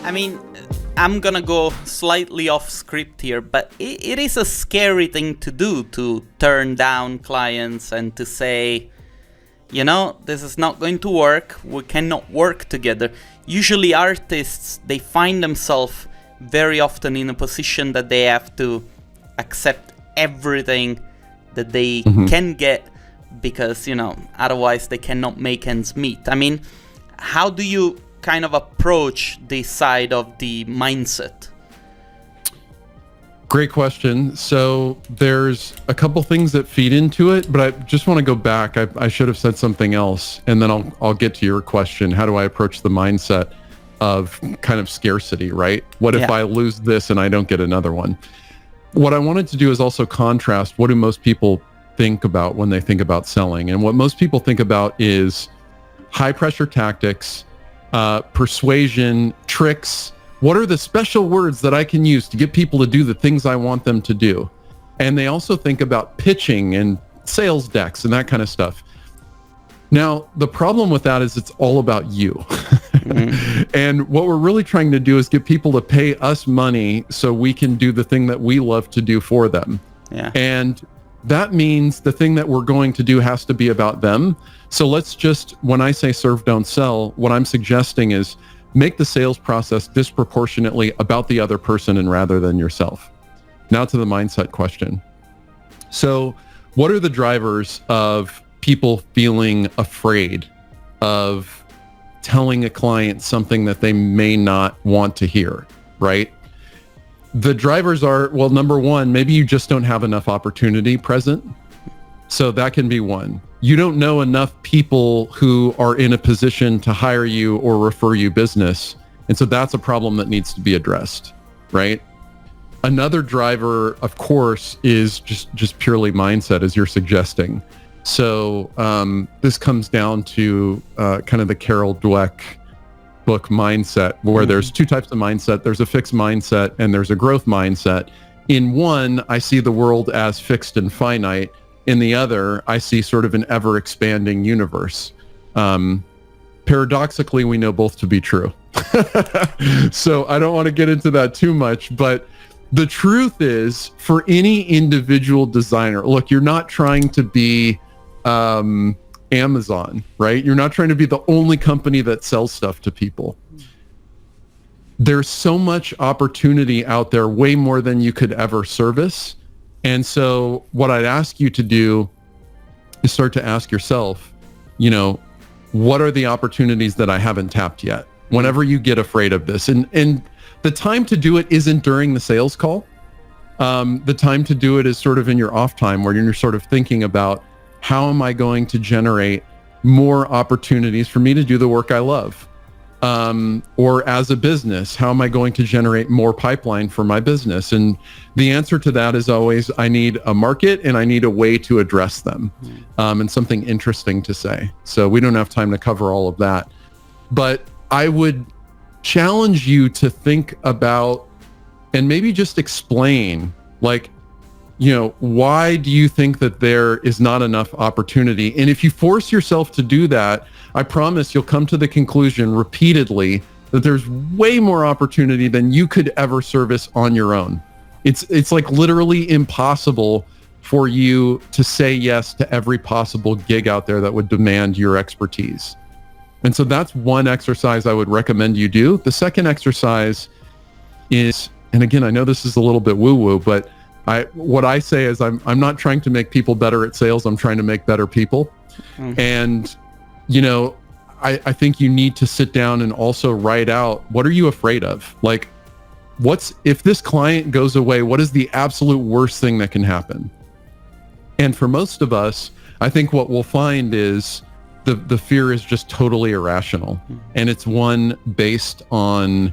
I mean, I'm gonna go slightly off script here, but it is a scary thing to do, to turn down clients and to say, you know, this is not going to work, we cannot work together. Usually artists, they find themselves very often in a position that they have to accept everything that they can get, because, you know, otherwise they cannot make ends meet. I mean, how do you kind of approach this side of the mindset? Great question. So there's a couple things that feed into it, but I just want to go back. I should have said something else, and then I'll get to your question. How do I approach the mindset of kind of scarcity, right? What if I lose this and I don't get another one? What I wanted to do is also contrast what do most people think about when they think about selling. And what most people think about is high pressure tactics, persuasion, tricks. What are the special words that I can use to get people to do the things I want them to do? And they also think about pitching and sales decks and that kind of stuff. Now, the problem with that is it's all about you. And what we're really trying to do is get people to pay us money so we can do the thing that we love to do for them. Yeah. And that means the thing that we're going to do has to be about them. So let's just, when I say serve, don't sell, what I'm suggesting is make the sales process disproportionately about the other person and rather than yourself. Now to the mindset question. So what are the drivers of people feeling afraid of telling a client something that they may not want to hear, right? The drivers are, well, number one, maybe you just don't have enough opportunity present. So that can be one. You don't know enough people who are in a position to hire you or refer you business. And so that's a problem that needs to be addressed, right? Another driver, of course, is just purely mindset, as you're suggesting. So this comes down to kind of the Carol Dweck book Mindset, where there's two types of mindset. There's a fixed mindset and there's a growth mindset. In one, I see the world as fixed and finite. In the other, I see sort of an ever-expanding universe. Paradoxically, we know both to be true. So I don't want to get into that too much, but the truth is, for any individual designer, look, you're not trying to be Amazon, right? You're not trying to be the only company that sells stuff to people. There's so much opportunity out there, way more than you could ever service. And so what I'd ask you to do is start to ask yourself, you know, what are the opportunities that I haven't tapped yet? Whenever you get afraid of this, and the time to do it isn't during the sales call. The time to do it is sort of in your off time, where you're sort of thinking about, how am I going to generate more opportunities for me to do the work I love? Or as a business, how am I going to generate more pipeline for my business? And the answer to that is always, I need a market and I need a way to address them, and something interesting to say. So we don't have time to cover all of that. But I would challenge you to think about, and maybe just explain, like, you know, why do you think that there is not enough opportunity? And if you force yourself to do that, I promise you'll come to the conclusion repeatedly that there's way more opportunity than you could ever service on your own. It's like literally impossible for you to say yes to every possible gig out there that would demand your expertise. And so that's one exercise I would recommend you do. The second exercise is, and again, I know this is a little bit woo-woo, but what I say is I'm not trying to make people better at sales. I'm trying to make better people. And, you know, I think you need to sit down and also write out, what are you afraid of? Like, if this client goes away, what is the absolute worst thing that can happen? And for most of us, I think what we'll find is the fear is just totally irrational. And it's one based on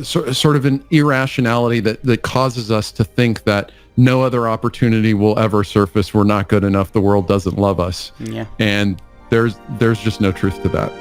sort of an irrationality that causes us to think that no other opportunity will ever surface. We're not good enough. The world doesn't love us. Yeah. And there's just no truth to that.